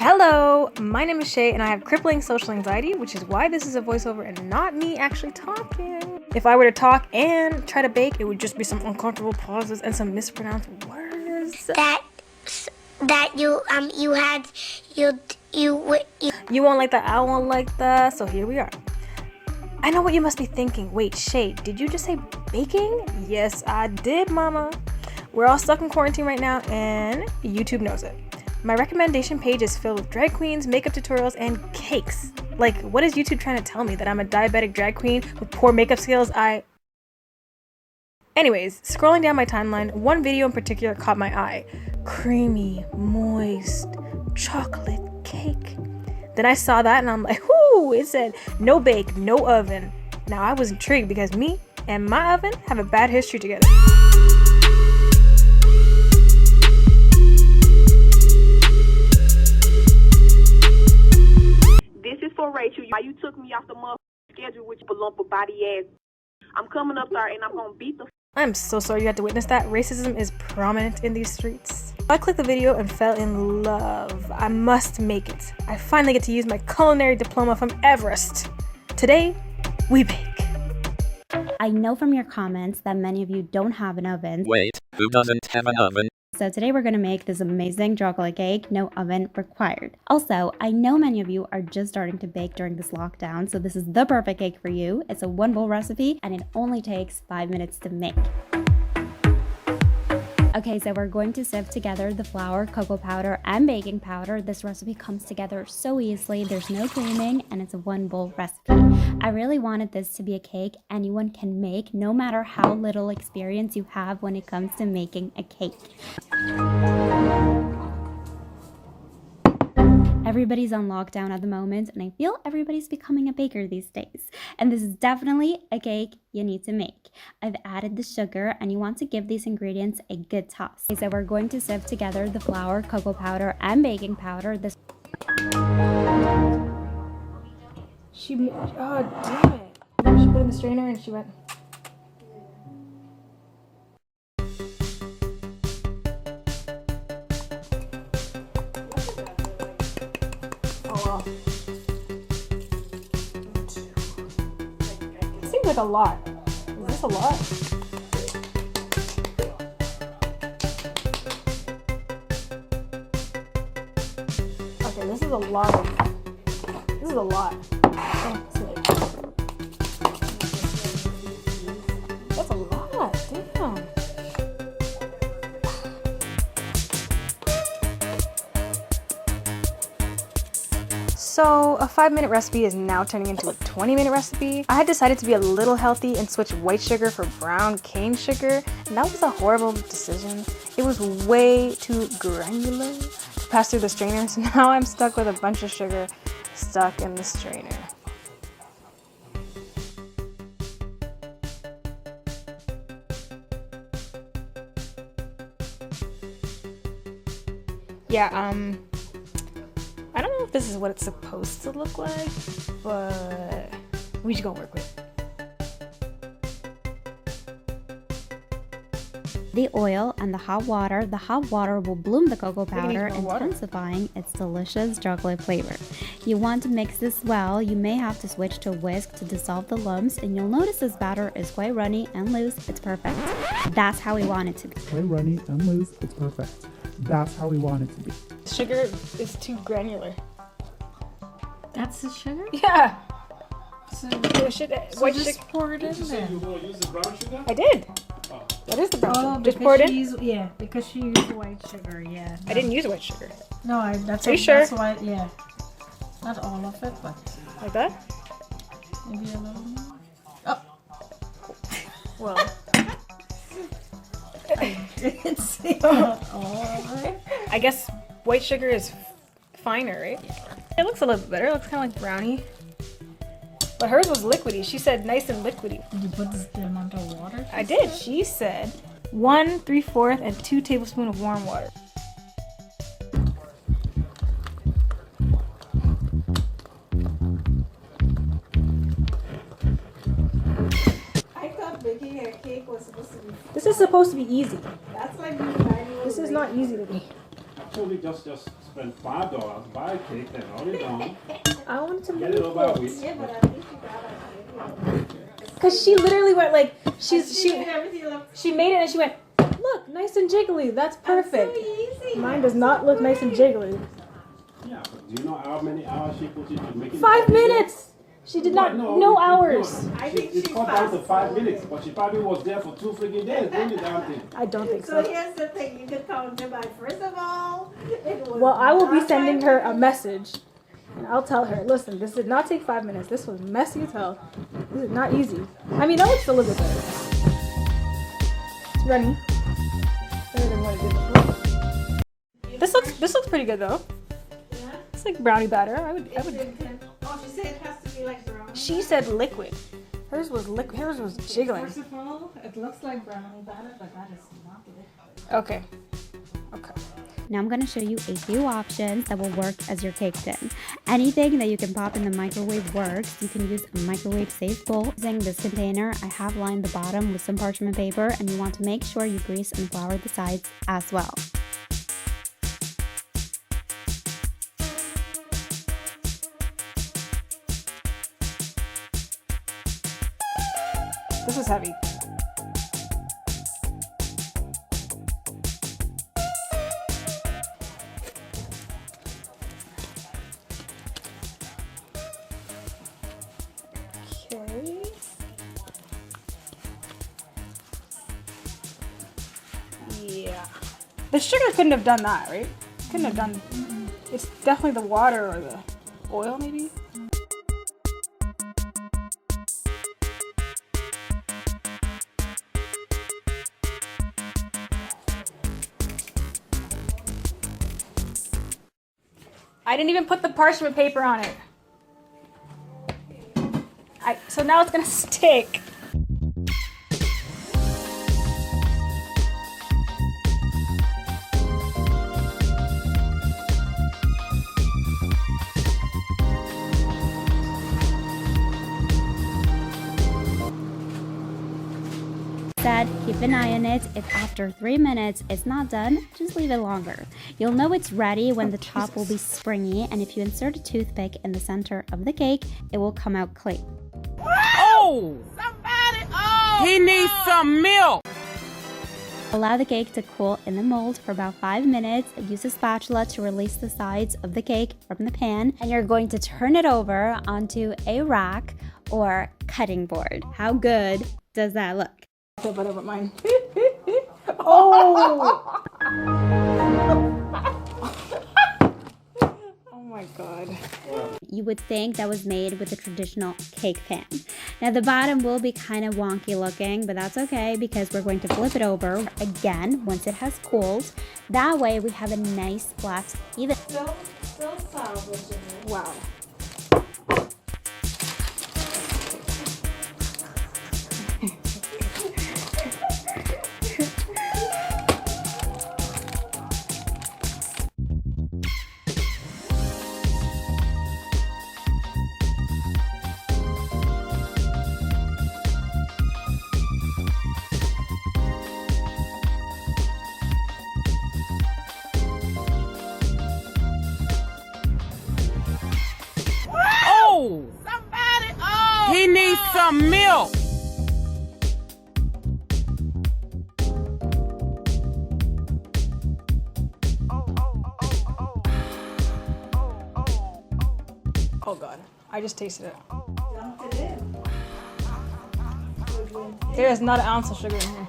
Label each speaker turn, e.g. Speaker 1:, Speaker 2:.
Speaker 1: Hello, my name is Shay and I have crippling social anxiety, which is why this is a voiceover and not me actually talking. If I were to talk and try to bake, it would just be some uncomfortable pauses and some mispronounced words. You won't like that, I won't like that, so here we are. I know what you must be thinking. Wait, Shay, did you just say baking? Yes, I did, mama. We're all stuck in quarantine right now and YouTube knows it. My recommendation page is filled with drag queens, makeup tutorials, and cakes. Like, what is YouTube trying to tell me? That I'm a diabetic drag queen with poor makeup skills? Anyways, scrolling down my timeline, one video in particular caught my eye. Creamy, moist, chocolate cake. Then I saw that and I'm like, whoo, it said no bake, no oven. Now I was intrigued because me and my oven have a bad history together.
Speaker 2: This is for Rachel. Why you took me off the motherfucking schedule with your lump of body ass. I'm coming up there and I'm gonna beat the
Speaker 1: I'm so sorry you had to witness that. Racism is prominent in these streets. I clicked the video and fell in love. I must make it. I finally get to use my culinary diploma from Everest. Today, we bake.
Speaker 3: I know from your comments that many of you don't have an oven.
Speaker 4: Wait, who doesn't have an oven?
Speaker 3: So today we're going to make this amazing chocolate cake, no oven required. Also, I know many of you are just starting to bake during this lockdown, so this is the perfect cake for you. It's a one bowl recipe and it only takes 5 minutes to make. Okay, so we're going to sift together the flour, cocoa powder, and baking powder. This recipe comes together so easily. There's no creaming, and it's a one bowl recipe. I really wanted this to be a cake anyone can make, no matter how little experience you have when it comes to making a cake. Everybody's on lockdown at the moment, and I feel everybody's becoming a baker these days. And this is definitely a cake you need to make. I've added the sugar, and you want to give these ingredients a good toss. Okay, so we're going to sift together the flour, cocoa powder, and baking powder. Oh,
Speaker 1: damn it. She put it in the strainer and she went. Seems like a lot. Is this a lot? Okay, this is a lot. This is a lot. Oh, that's a lot. Damn. So a 5-minute recipe is now turning into a 20-minute recipe. I had decided to be a little healthy and switch white sugar for brown cane sugar, and that was a horrible decision. It was way too granular to pass through the strainer, so now I'm stuck with a bunch of sugar stuck in the strainer. Yeah, I don't know if this is what it's supposed to look like, but we just gonna work with it.
Speaker 3: The oil and the hot water. The hot water will bloom the cocoa powder, intensifying its delicious chocolate flavor. You want to mix this well. You may have to switch to a whisk to dissolve the lumps, and you'll notice this batter is quite runny and loose. It's perfect. That's how we want it to be.
Speaker 5: Quite runny and loose. It's perfect. That's how we want it to be.
Speaker 1: Sugar is too granular.
Speaker 6: That's the sugar?
Speaker 1: Yeah.
Speaker 6: So
Speaker 1: White
Speaker 6: just
Speaker 1: sugar.
Speaker 6: pour it in there.
Speaker 7: You will use the brown sugar?
Speaker 1: I did. That is the brown
Speaker 6: Oh,
Speaker 1: sugar. Just pour it in?
Speaker 6: because she used white sugar, yeah.
Speaker 1: I didn't use white sugar.
Speaker 6: No, that's
Speaker 1: Are you sure?
Speaker 6: That's why, yeah. Not all of it, but
Speaker 1: Like that?
Speaker 6: maybe a little more. Oh.
Speaker 1: Well.
Speaker 6: It's not all of it.
Speaker 1: I guess white sugar is finer, right? Yeah. It looks a little bit better. It looks kind of like brownie. But hers was liquidy. She said nice and liquidy.
Speaker 6: Did you put the amount of water?
Speaker 1: I did. She said 1 3/4 and 2 tablespoons of warm water.
Speaker 8: I thought baking a cake was supposed to be.
Speaker 1: This is supposed to be easy.
Speaker 8: That's like
Speaker 1: This is not easy to me.
Speaker 7: actually just spend $5, buy a cake, and all it done.
Speaker 1: I wanted to
Speaker 7: Get
Speaker 1: make
Speaker 7: it over
Speaker 1: it.
Speaker 7: with.
Speaker 8: Yeah, but at least you got it.
Speaker 1: Cause she literally went like
Speaker 8: She
Speaker 1: she
Speaker 8: made everything look
Speaker 1: she made it and she went, look, nice and jiggly. That's perfect.
Speaker 8: so easy.
Speaker 1: Mine does not look nice and jiggly.
Speaker 7: Yeah, but do you know how many hours she put into making it?
Speaker 1: 5 minutes. She did not. No hours.
Speaker 8: I think
Speaker 7: It's
Speaker 8: she's
Speaker 7: cut down to
Speaker 8: fast.
Speaker 7: 5 minutes, but she probably was there for 2 freaking days doing the damn thing.
Speaker 1: I don't think
Speaker 8: So
Speaker 1: so.
Speaker 8: here's the thing, you can count them by. First of all, it was
Speaker 1: Well, I will be
Speaker 8: not
Speaker 1: sending
Speaker 8: 5
Speaker 1: her a
Speaker 8: minutes.
Speaker 1: message. And I'll tell her, listen, this did not take 5 minutes. This was messy as hell. This is not easy. I mean, that looks a little bit better. It's runny. Better than what it did before. This looks pretty good though.
Speaker 8: Yeah.
Speaker 1: It's like brownie batter. I would.
Speaker 8: Oh, she said it has to be like brown.
Speaker 1: She said liquid. Hers was liquid. Hers was jiggling.
Speaker 6: First of all, it looks like brownie batter, but that is not it.
Speaker 1: Okay. Okay.
Speaker 3: Now I'm going to show you a few options that will work as your cake tin. Anything that you can pop in the microwave works. You can use a microwave safe bowl. Using this container, I have lined the bottom with some parchment paper, and you want to make sure you grease and flour the sides as well.
Speaker 1: This is heavy. Okay. Yeah. The sugar couldn't have done that, right? Couldn't have done. It's definitely the water or the oil, maybe. I didn't even put the parchment paper on it. So now it's gonna stick.
Speaker 3: Said, keep an eye on it. If after 3 minutes it's not done, just leave it longer. You'll know it's ready when the top will be springy, and if you insert a toothpick in the center of the cake, it will come out clean.
Speaker 9: Oh! He needs some milk!
Speaker 3: Allow the cake to cool in the mold for about 5 minutes. Use a spatula to release the sides of the cake from the pan, and you're going to turn it over onto a rack or cutting board. How good does that look?
Speaker 1: I feel better with mine. Oh! Oh my god.
Speaker 3: You would think that was made with a traditional cake pan. Now the bottom will be kind of wonky looking, but that's okay because we're going to flip it over again once it has cooled. That way we have a nice flat, even.
Speaker 8: Still salvageable.
Speaker 1: Wow.
Speaker 9: Oh! He needs some milk!
Speaker 1: Oh god. I just tasted it.
Speaker 8: Dumped it in.
Speaker 1: There is not an ounce of sugar in here.